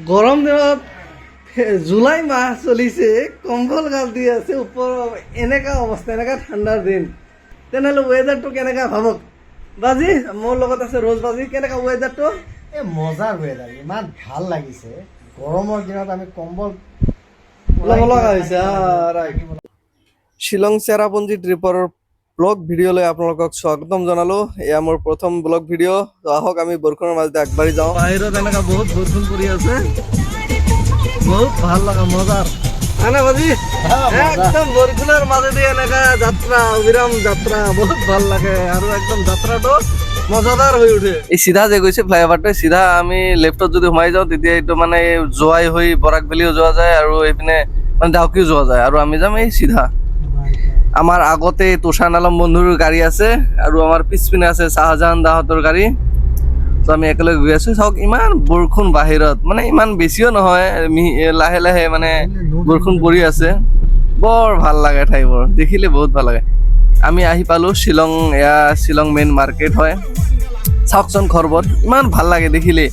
গৰম দিনত জুলাই মাহ চলিছে, কম্বল গাল দি আছে ওপৰ, এনেকা অৱস্থা, এনেকা ঠাণ্ডাৰ দিন। তেনেহ'লে ৱেডাৰটো কেনেকা ভাবক। বাজি মোৰ লগত আছে ৰ'জ বাজি, কেনেকা ৱেডাৰটো? মজাৰ ৱেডাৰ, ইমান ভাল লাগিছে। গৰমৰ দিনত আমি কম্বল ল'ব লগা হৈছে। শ্বিলং চেৰাপুঞ্জী ট্ৰিপৰ ব্লগ ভিডিঅ'লৈ আপোনালোকক স্বাগতম জনালোঁ। এয়া মোৰ প্ৰথম ব্লগ ভিডিঅ'। আহক আমি বৰষুণৰ মাজতে আগবাঢ়ি যাওঁ। বাহিৰত এনেকা বহুত বৰষুণ পৰি আছে, বহুত ভাল লগা মজাৰ। আনে বাজি একদম বৰষুণৰ মাজেদি এনেকা যাত্ৰা, অবিৰাম যাত্ৰা, বহুত ভাল লাগে আৰু একদম যাত্ৰাটো মজাদাৰ হৈ উঠে। এই চিধা যে গৈছে ফ্লাইঅভাৰটো, চিধা আমি লেফ্টত যদি সোমাই যাওঁ তেতিয়া এইটো মানে যোৱাই হৈ বৰাক ভেলিও যোৱা যায় আৰু এইপিনে মানে ডাউকিও যোৱা যায়, আৰু আমি যাম এই চিধা। আমাৰ আগতে তুষাৰ আলম বন্ধুৰ গাড়ী আছে আৰু আমাৰ পিছপিনে আছে শাহজাহান দাহঁতৰ গাড়ী। তো আমি একেলগে গৈ আছো। চাওক ইমান বৰষুণ বাহিৰত, মানে ইমান বেছিও নহয়, লাহে লাহে মানে বৰষুণ পৰি আছে। বৰ ভাল লাগে ঠাইবোৰ দেখিলে, বহুত ভাল লাগে। আমি আহি পালো শ্বিলং, এয়া শ্বিলং মেইন মাৰ্কেট হয়। চাওকচোন ঘৰবোৰ ইমান ভাল লাগে দেখিলে,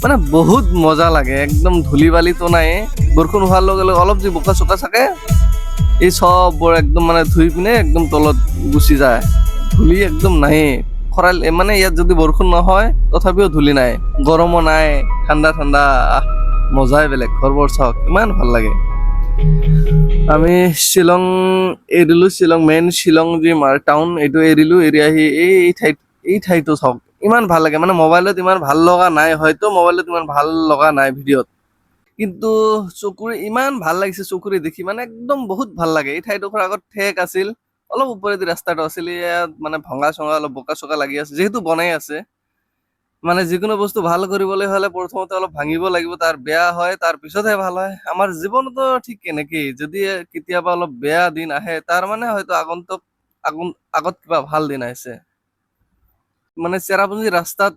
মানে বহুত মজা লাগে। একদম ধূলি বালিতো নাই, বৰষুণ হোৱাৰ লগে লগে অলপ যে বোকা চোকা থাকে এই চববোৰ একদম মানে ধুই পিনে একদম তলত গুচি যায়, ধূলি একদম নাই। খৰাল মানে ইয়াত যদি বৰষুণ নহয় তথাপিও ধূলি নাই, গৰমো নাই, ঠাণ্ডা ঠাণ্ডা, মজাই বেলেগ। ঘৰবোৰ চাওক ইমান ভাল লাগে। আমি শ্বিলং এৰিলো, শ্বিলং মেইন শ্বিলং যি টাউন এইটো এৰিলো, এৰি আহি এই ঠাইটো চাওক ইমান ভাল লাগে। মানে মোবাইলত ইমান ভাল লগা নাই, হয়তো মোবাইলত ইমান ভাল লগা নাই ভিডিঅ'ত, কিন্তু চকুৰে ইমান ভাল লাগিছে, চকুৰে দেখি মানে একদম বহুত ভাল লাগে। এই ঠাইডোখৰ আগত ঠেক আছিল, অলপ ওপৰেদি ৰাস্তাটো আছিল, ইয়াত মানে ভঙা চঙা অলপ বোকা চোকা লাগি আছে, যিহেতু বনাই আছে। মানে যিকোনো বস্তু ভাল কৰিবলৈ হলে প্ৰথমতে অলপ ভাঙিব লাগিব, তাৰ বেয়া হয়, তাৰ পিছতহে ভাল হয়। আমাৰ জীৱনতো ঠিক এনেকেই, যদি কেতিয়াবা অলপ বেয়া দিন আহে তাৰ মানে হয়তো আগত কিবা ভাল দিন আহিছে। মানে চেৰাপুঞ্জী ৰাস্তাত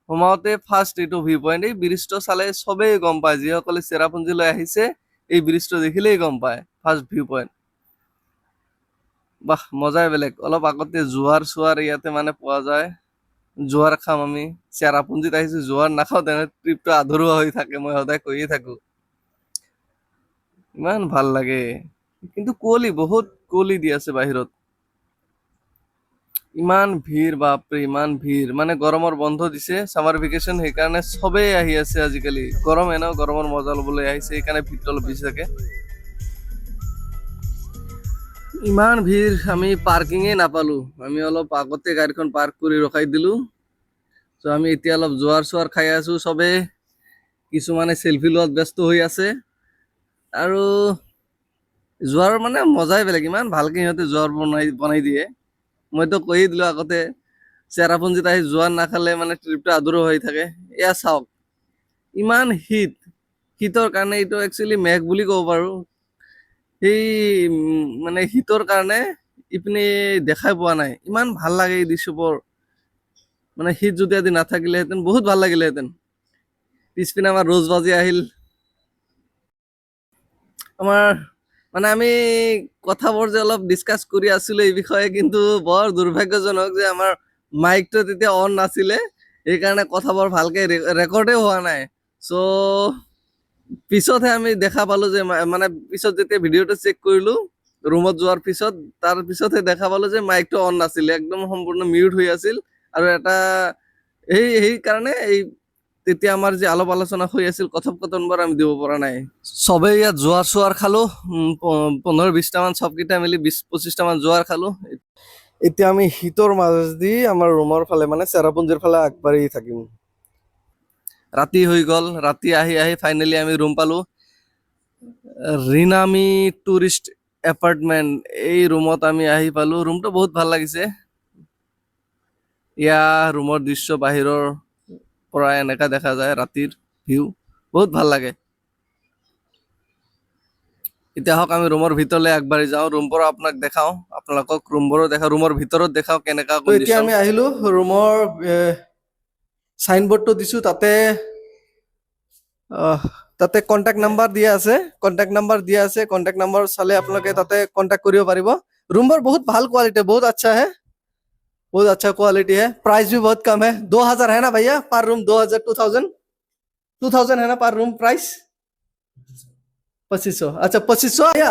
সোমাওতে ফাৰ্ষ্ট এইটো ভিউ পইণ্ট, এই ব্ৰিজটো চালে চবেই গম পায়, যিসকলে চেৰাপুঞ্জীলৈ আহিছে এই ব্ৰিজটো দেখিলেই গম পায়, ফাৰ্ষ্ট ভিউ পইণ্ট। বাহ, মজাই বেলেগ। অলপ আগতে জোৱাৰ চোৱাৰ ইয়াতে মানে পোৱা যায়, জোৱাৰ খাম আমি। চেৰাপুঞ্জীত আহিছো, জোৱাৰ নাখাওঁ তেনে ট্ৰিপটো আধৰুৱা হৈ থাকে, মই সদায় কৈয়ে থাকো। ইমান ভাল লাগে, কিন্তু কুঁৱলী, বহুত কুঁৱলী দি আছে বাহিৰত। ইমান ভিৰ, বাপৰে ইমান ভিৰ। মানে গৰমৰ বন্ধ দিছে, চামাৰ ভেকেশ্যন, সেইকাৰণে চবেই আহি আছে আজিকালি। গৰম এনেও, গৰমৰ মজা ল'বলৈ আহিছে, সেইকাৰণে ভিৰটো অলপ বেছি থাকে। ইমান ভিৰ, আমি পাৰ্কিঙে নাপালো। আমি অলপ আগতে গাড়ীখন পাৰ্ক কৰি ৰখাই দিলো। ত' আমি এতিয়া অলপ জোৱাৰ চোৱাৰ খাই আছো, চবে কিছুমানে চেলফি লোৱাত ব্যস্ত হৈ আছে। আৰু জোৱাৰ মানে মজাই বেলেগ, ইমান ভালকে সিহঁতে জোৱাৰ বনাই দিয়ে। মইতো কৈয়ে দিলো আগতে, চেৰাপুঞ্জীত আহি জোৱাৰ নাখালে মানে ট্ৰিপটো আধৰুৱা হৈ থাকে। এয়া চাওক ইমান শীতৰ কাৰণে, এইটো একচুৱেলি মেঘ বুলি ক'ব পাৰো। সেই মানে শীতৰ কাৰণে ইপিনে দেখাই পোৱা নাই। ইমান ভাল লাগে এই দৃশ্যবোৰ, মানে শীত যদি আজি নাথাকিলেহেঁতেন বহুত ভাল লাগিলেহেঁতেন। পিছপিনে আমাৰ ৰ'জ বাজি আহিল। আমাৰ মানে আমি কথাবোৰ যে অলপ ডিছকাছ কৰি আছিলো এই বিষয়ে, কিন্তু বৰ দুৰ্ভাগ্যজনক যে আমাৰ মাইকটো তেতিয়া অন নাছিলে, সেইকাৰণে কথাবোৰ ভালকে ৰেকৰ্ডে হোৱা নাই। চ' পিছতহে আমি দেখা পালো যে, মানে পিছত যেতিয়া ভিডিঅ'টো চেক কৰিলো ৰুমত যোৱাৰ পিছত, তাৰ পিছতহে দেখা পালো যে মাইকটো অন নাছিলে, একদম সম্পূৰ্ণ মিউট হৈ আছিল। আৰু এটা সেইকাৰণে তেতিয়া আমাৰ যে আলাপ আলোচনা হৈ আছিল, কথোপকথনবোৰ আমি দিব পৰা নাই। চবেই ইয়াত জোৱাৰ চোৱাৰ খালো, 15-20টা মান, চবকেইটা মিলি 20-25টা মান জোৱাৰ খালো। এতিয়া আমি শীতৰ মাজেদি আমাৰ ৰুমৰ ফালে, মানে চেৰাপুঞ্জীৰ ফালে আগবাঢ়ি থাকিম। ৰাতি হৈ গ'ল, ৰাতি আহি ফাইনেলি আমি ৰুম পালো। ৰিনামি টুৰিষ্ট এপাৰ্টমেণ্ট, এই ৰুমত আমি আহি পালো। ৰুমটো বহুত ভাল লাগিছে। এয়া ৰুমৰ দৃশ্য, বাহিৰৰ পৰা এনেকা দেখা যায় ৰাতিৰ ভিউ, বহুত ভাল লাগে। এতিয়া হওক আমি ৰুমৰ ভিতৰলৈ আগবাঢ়ি যাওঁ, ৰুমবোৰ আপোনাক দেখাওঁ, আপোনালোকক ৰুমবোৰো দেখাওঁ, ৰুমৰ ভিতৰত দেখাওঁ কেনেকা কণ্ডিশ্যন। এতিয়া আমি আহিলো ৰুমৰ, চাইনবোৰ্ডটো দিছো, তাতে কণ্টেক্ট নাম্বাৰ দিয়া আছে, কণ্টেক্ট নাম্বাৰ চালে আপোনালোকে তাতে কণ্টেক্ট কৰিব পাৰিব। ৰুমবোৰ বহুত ভাল কোৱালিটি, বহুত আচ্ছা है, बहुत अच्छा क्वालिटी है। प्राइस भी बहुत कम है, 2000 है ना भैया पर रूम, 2000 2000। 2000 है ना पर रूम प्राइस? 2500। अच्छा 2500। भैया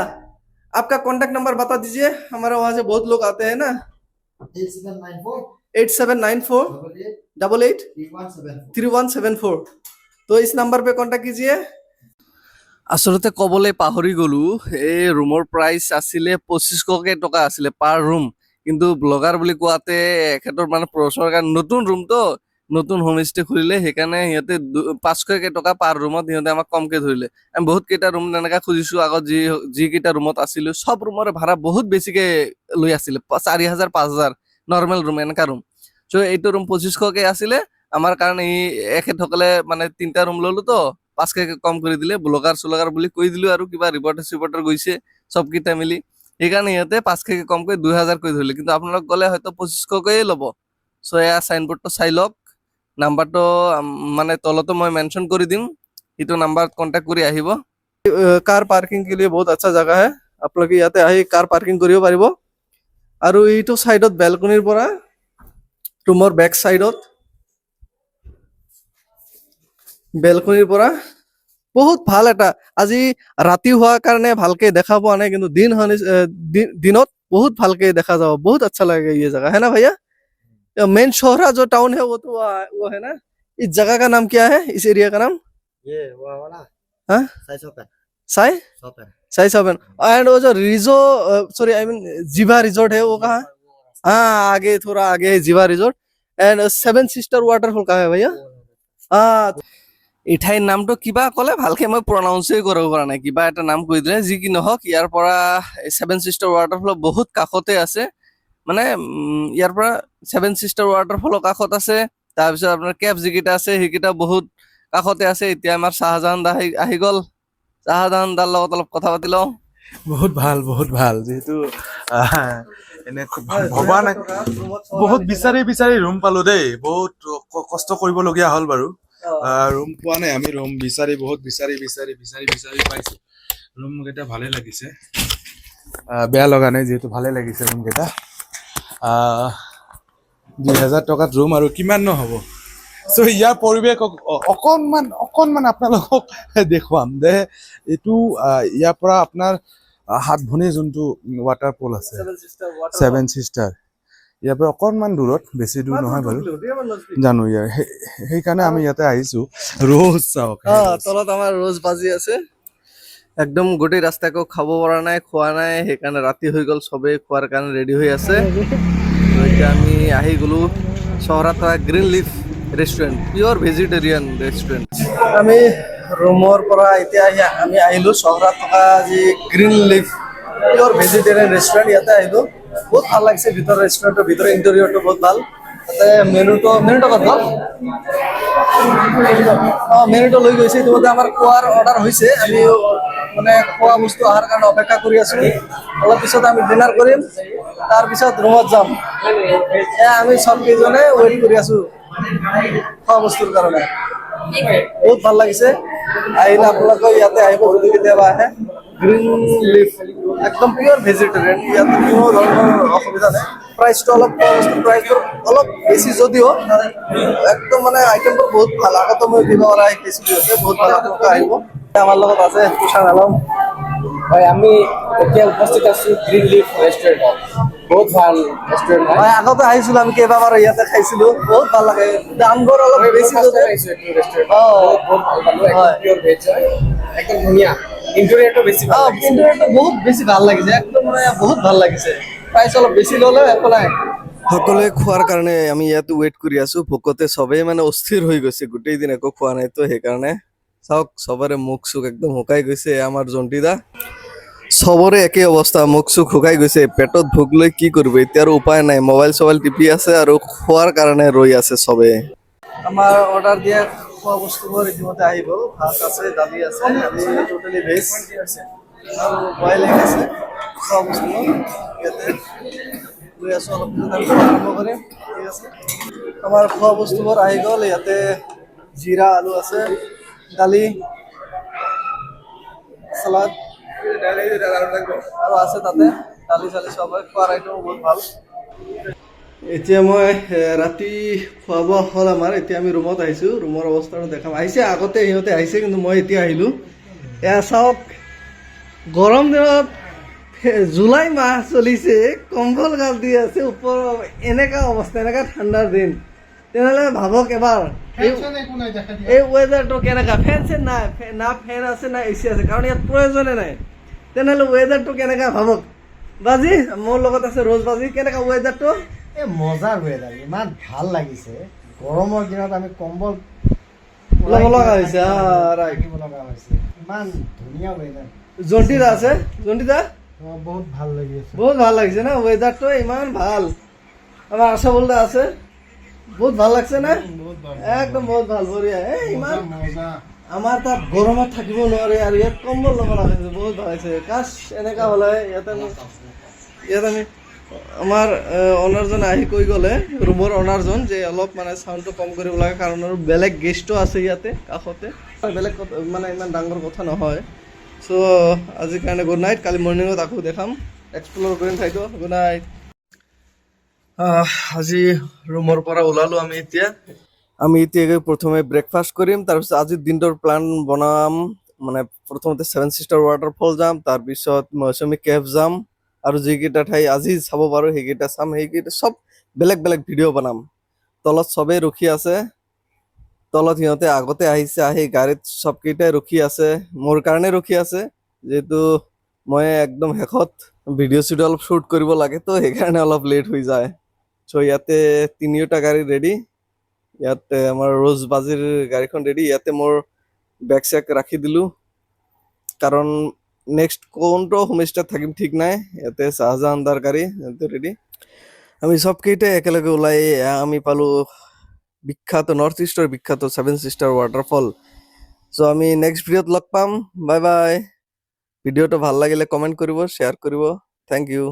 आपका कांटेक्ट नंबर बता दीजिए, हमारे वहां से बहुत लोग आते हैं ना। 8794 8794 88 3174 3174। तो इस नंबर पे कांटेक्ट कीजिए। আচলতে ক'বলৈ পাহৰি গ'লো, এই ৰুমৰ প্ৰাইচ আছিলে 2500কে টকা আছিলে পাৰ ৰুম। কিন্তু ব্লগাৰ বুলি কোৱাতে এখেতৰ মানে প্ৰশ্নৰ কাৰণে নতুন ৰুমটো, নতুন হোমষ্টে খুলিলে, সেইকাৰণে সিহঁতে 500কে টকা পাৰ ৰুমত সিহঁতে আমাক কমকে ধৰিলে। আমি বহুত কেইটা ৰুম তেনেকা খুজিছো, আগত যিকেইটা ৰুমত আছিলো চব ৰুমৰে ভাড়া বহুত বেছিকে লৈ আছিলে, 4000 5000 নৰ্মেল ৰুম, এনেকা ৰুম। চ' এইটো ৰুম 2500কে আছিলে আমাৰ কাৰণে। এখেতসকলে মানে 3টা ৰুম ললো তো 5কে কম কৰি দিলে, ব্লগাৰ চলগাৰ বুলি কৈ দিলো আৰু কিবা ৰিপৰ্টাৰ গৈছে চবকেইটা মিলি, সেইকাৰণে সিহঁতে 5কে কমকৈ 2000 কৰি ধৰিলে। কিন্তু আপোনালোক গ'লে হয়তো 2500কৈয়ে ল'ব। চ' এয়া চাইনবোৰ্ডটো চাই লওক, নাম্বাৰটো মানে তলতো মই মেনশ্যন কৰি দিম, সেইটো নাম্বাৰত কণ্টেক্ট কৰি আহিব। কাৰ পাৰ্কিং के लिए बहुत अच्छा जगह है, আপোনালোকে ইয়াতে আহি কাৰ পাৰ্কিং কৰিব পাৰিব। আৰু এইটো চাইডত বেলকনিৰ পৰা ৰুমৰ বেক চাইডত বেলকনিৰ পৰা বহুত ভাল এটা, আজি ৰাতি হোৱাৰ কাৰণে ভালকে দেখা পোৱা নাই, কিন্তু দিনত बहुत ভালকে দেখা যাব, बहुत अच्छा लगेगा ये जगह, है ना भैया? मेन शोहरा जो टाउन है वो तो वो है ना। इस जगह का नाम क्या है, इस एरिया का नाम? ये वो वाला हाँ Sai shopper Sai shopper Sai seven. And वो जो रिजो, सॉरी आई मीन जीवा रिजोर्ट है वो कहाँ है? हाँ आगे, थोड़ा आगे है जीवा resort. And seven sister waterfall कहाँ है भैया? हाँ। এই ঠাইৰ নামটো কিবা ক'লে, ভালকে মই প্ৰনাউন্সেই কৰিব পৰা নাই, কিবা এটা নাম কৈ দিলে। যি কি নহওক, ইয়াৰ পৰা 7 চিষ্টাৰ ৱাটাৰফল বহুত কাষতে আছে। মানে ইয়াৰ পৰা 7 চিষ্টাৰ ৱাটাৰফলৰ কাষত আছে। তাৰপিছত আপোনাৰ কেব যিকেইটা আছে সেইকেইটা বহুত কাষতে আছে। এতিয়া আমাৰ শাহজাহান দা আহি গ'ল, শাহজাহান দাৰ লগত অলপ কথা পাতি লওঁ। বহুত ভাল যিহেতু এনে ভবা নাই, বহুত বিচাৰি ৰুম পালো দেই, বহুত কষ্ট কৰিবলগীয়া হ'ল বাৰু। ৰুম পোৱা নাই, আমি ৰুম বহুত বিচাৰি পাইছো। ৰুম কেইটা ভালে লাগিছে, বেয়া লগা নাই, যিহেতু ভালে লাগিছে ৰুম কেইটা। 2000 টকাত ৰুম আৰু কিমান ন হ'ব। চ' ইয়াৰ পৰিৱেশ অকণমান আপোনালোকক দেখুৱাম যে এইটো ইয়াৰ পৰা আপোনাৰ হাতভনী যোনটো ৱাটাৰফল আছে 7 চিষ্টাৰ, ইয়াৰ পৰা অকণমান দূৰত, বেছি দূৰ নহয় বাৰু, জানো ইয়াৰ সেইকাৰণে আমি ইয়াতে আহিছো। ৰ'জ চাওক, তলত আমাৰ ৰ'জ বাজি আছে। একদম গোটেই ৰাস্তাকো খাব পৰা নাই, খোৱা নাই, সেইকাৰণে ৰাতি হৈ গ'ল, চবেই খোৱাৰ কাৰণে ৰেডি হৈ আছে। তো এতিয়া আমি আহি গ'লো চহৰত থকা গ্ৰীণ লিফ ৰেষ্টুৰেণ্ট, পিয়ৰ ভেজিটেৰিয়ান ৰেষ্টুৰেণ্ট। আমি ৰুমৰ পৰা এতিয়া আমি আহিলো চহৰত থকা যি গ্ৰীণ লিফ পিয়ৰ ভেজিটেৰিয়ান ৰেষ্টুৰেণ্ট, ইয়াতে আহিলো। বহুত ভাল লাগিছে ভিতৰৰ ৰেষ্টুৰেণ্টৰ ভিতৰৰ ইণ্টেৰিয়ৰটো বহুত ভাল। তাতে মেনুটো ক'ত গ'ল? মেনুটো লৈ গৈছে, ইতিমধ্যে আমাৰ খোৱাৰ অৰ্ডাৰ হৈছে। আমি মানে খোৱা বস্তু অহাৰ কাৰণে অপেক্ষা কৰি আছো। অলপ পিছত আমি ডিনাৰ কৰিম, তাৰপিছত ৰুমত যাম। আমি চব কেইজনে ৱেইট কৰি আছো খোৱা বস্তুৰ কাৰণে। বহুত ভাল লাগিছে। আহিলে আপোনালোকে ইয়াতে আহিব, যদি কেতিয়াবা আহে। গ্ৰীণ লিফ একদম পিয়ৰ ভেজিটেৰিয়ান, ইয়াত কোনো ধৰণৰ অসুবিধা নাই। প্ৰাইচটো অলপ প্ৰাইচটো অলপ বেছি যদিও একদম মানে আইটেমবোৰ বহুত ভাল। আগতে মই দিব পৰা শিকিছিলোঁ, বহুত ভাল। আপোনালোকে আহিব। আমাৰ লগত আছে তুষাৰ আলম। হয়, আমি এতিয়া উপস্থিত আছো গ্ৰীণ লিফ ৰেষ্টুৰেণ্টত। বহুত ভাল ৰেষ্টুৰেণ্ট হয়। হয়, আগতে আহিছিলো, আমি কেইবাবাৰো ইয়াতে খাইছিলো, বহুত ভাল লাগে। দামবোৰ অলপ বেছি যদিও বহুত ভাল পালো, একদম পিয়ৰ ভেজ হয়, একদম ধুনীয়া। ইণ্টেৰিয়ৰটো বেছি ভাল লাগিছে। ইণ্টেৰিয়ৰটো বহুত বেছি ভাল লাগিছে, একদম মানে বহুত ভাল লাগিছে। প্ৰাইচ অলপ বেছি ল'লে একো নাই। সকলোৱে খোৱাৰ কাৰণে আমি ইয়াত ৱেইট কৰি আছো। ভোকতে চবেই মানে অস্থিৰ হৈ গৈছে, গোটেই দিন একো খোৱা নাইতো, সেইকাৰণে চাওক চবৰে মুখ চুখ একদম শুকাই গৈছে। আমাৰ জন্টিদা চবৰে একে অৱস্থা, মুখ চুখ শুকাই গৈছে। পেটত ভোক লৈ কি কৰিব এতিয়া, আৰু উপায় নাই। মোবাইল চবাইল টিপি আছে আৰু খোৱাৰ কাৰণে ৰৈ আছে চবে। আমাৰ অৰ্ডাৰ দিয়া খোৱা বস্তুবোৰ ইতিমধ্যে আহি গ'ল। ভাত আছে, দালি আছে, টোটেলি ভেজ আৰু বইল এগ আছে। খোৱা বস্তুবোৰ ইয়াতে লৈ আছো, অলপ পিছত আমি খোৱা আৰম্ভ কৰিম। ঠিক আছে, আমাৰ খোৱা বস্তুবোৰ আহি গ'ল। ইয়াতে জিৰা আলু আছে, দালি, চালাড আৰু আছে তাতে দালি চালি, চব খোৱাৰ আইটেম বহুত ভাল। এতিয়া মই ৰাতি খোৱা বোৱা হ'ল আমাৰ। এতিয়া আমি ৰুমত আহিছোঁ, ৰুমৰ অৱস্থাটো দেখাম। আহিছে আগতে, সিহঁতে আহিছে, কিন্তু মই এতিয়া আহিলোঁ। এয়া চাওক, গৰম দিনত জুলাই মাহ চলিছে, কম্বল গাল দি আছে ওপৰ, এনেকা অৱস্থা, এনেকা ঠাণ্ডাৰ দিন। তেনেহ'লে ভাবক এবাৰ এই ৱেডাৰটো কেনেকা। ফেন চেন নাই, না ফেন আছে না এচি আছে, কাৰণ ইয়াত প্ৰয়োজনে নাই। তেনেহ'লে ৱেডাৰটো কেনেকা ভাবক। বাজি মোৰ লগত আছে ৰ'জ বাজি, কেনেকা ৱেডাৰটো? এই মজাৰ ৱেডাৰ, ইমান ভাল লাগিছে। গৰমৰ দিনত আমি কম্বল ল'ব লগা হৈছে। থাকিব লগা হৈছে, ইমান ধুনীয়া ৱেডাৰ। জন্টিদা আছে, জন্টিদা বহুত ভাল লাগি আছে। বহুত ভাল লাগিছে না ৱেডাৰটো, ইমান ভাল। আমাৰ আশা বলদা আছে, বহুত ভাল লাগছে না, একদম বহুত ভাল, বঢ়িয়া। এই ইমান আমাৰ তাত গৰমত থাকিব নোৱাৰে আৰু ইয়াত কম্বল ল'ব লগা হৈছে, বহুত ভাল হৈছে। কাছ এনেকা হ'লে ইয়াত আমি আমাৰ অনাৰজন আহি কৈ গ'লে, ৰুমৰ অনাৰজন, যে অলপ মানে চাউণ্ডটো কম কৰিব লাগে, কাৰণ আৰু বেলেগ গেষ্টটো আছে ইয়াতে কাষতে, বেলেগ মানে ইমান ডাঙৰ কথা নহয়। চ' আজিৰ কাৰণে গুড নাইট, কালি মৰ্ণিঙত আকৌ দেখাম, এক্সপ্ল'ৰ কৰিম ঠাইটো। Good night. আজি ৰুমৰ পৰা ওলালোঁ আমি এতিয়া। আমি এতিয়া প্ৰথমে ব্ৰেকফাষ্ট কৰিম, তাৰপিছত আজিৰ দিনটোৰ প্লান বনাম। মানে প্ৰথমতে 7 ছিষ্টাৰ ৱাটাৰফল যাম, তাৰপিছত মৌচুমী কেভ যাম, আৰু যিকেইটা ঠাই আজি চাব পাৰোঁ সেইকেইটা চাম। সেইকেইটা চব বেলেগ বেলেগ ভিডিঅ' বনাম। তলত চবেই ৰখি আছে, তলত সিহঁতে আগতে আহিছে, আহি গাড়ীত চবকেইটাই ৰখি আছে, মোৰ কাৰণে ৰখি আছে, যিহেতু মই একদম শেষত ভিডিঅ' চিডিঅ' অলপ শ্বুট কৰিব লাগে, তো সেইকাৰণে অলপ লেট হৈ যায়। চ' ইয়াতে তিনিওটা গাড়ী ৰেডি। ইয়াতে আমাৰ ৰ'জ বাজিৰ গাড়ীখন ৰেডি। ইয়াতে মোৰ বেগ চেগ ৰাখি দিলোঁ, কাৰণ নেক্সট কোনটো হোমষ্টেত থাকিম ঠিক নাই। ইয়াতে শাহজাহানদাৰ গাড়ী ইয়াতে ৰেডি। আমি চবকেইটাই একেলগে ওলাই আমি পালোঁ বিখ্যাত, নৰ্থ ইষ্টৰ বিখ্যাত 7 ছিষ্টাৰ ৱাটাৰফল। চ' আমি নেক্সট ভিডিঅ'ত লগ পাম। Bye bye. ভিডিঅ'টো ভাল লাগিলে কমেণ্ট কৰিব, শ্বেয়াৰ কৰিব। Thank U.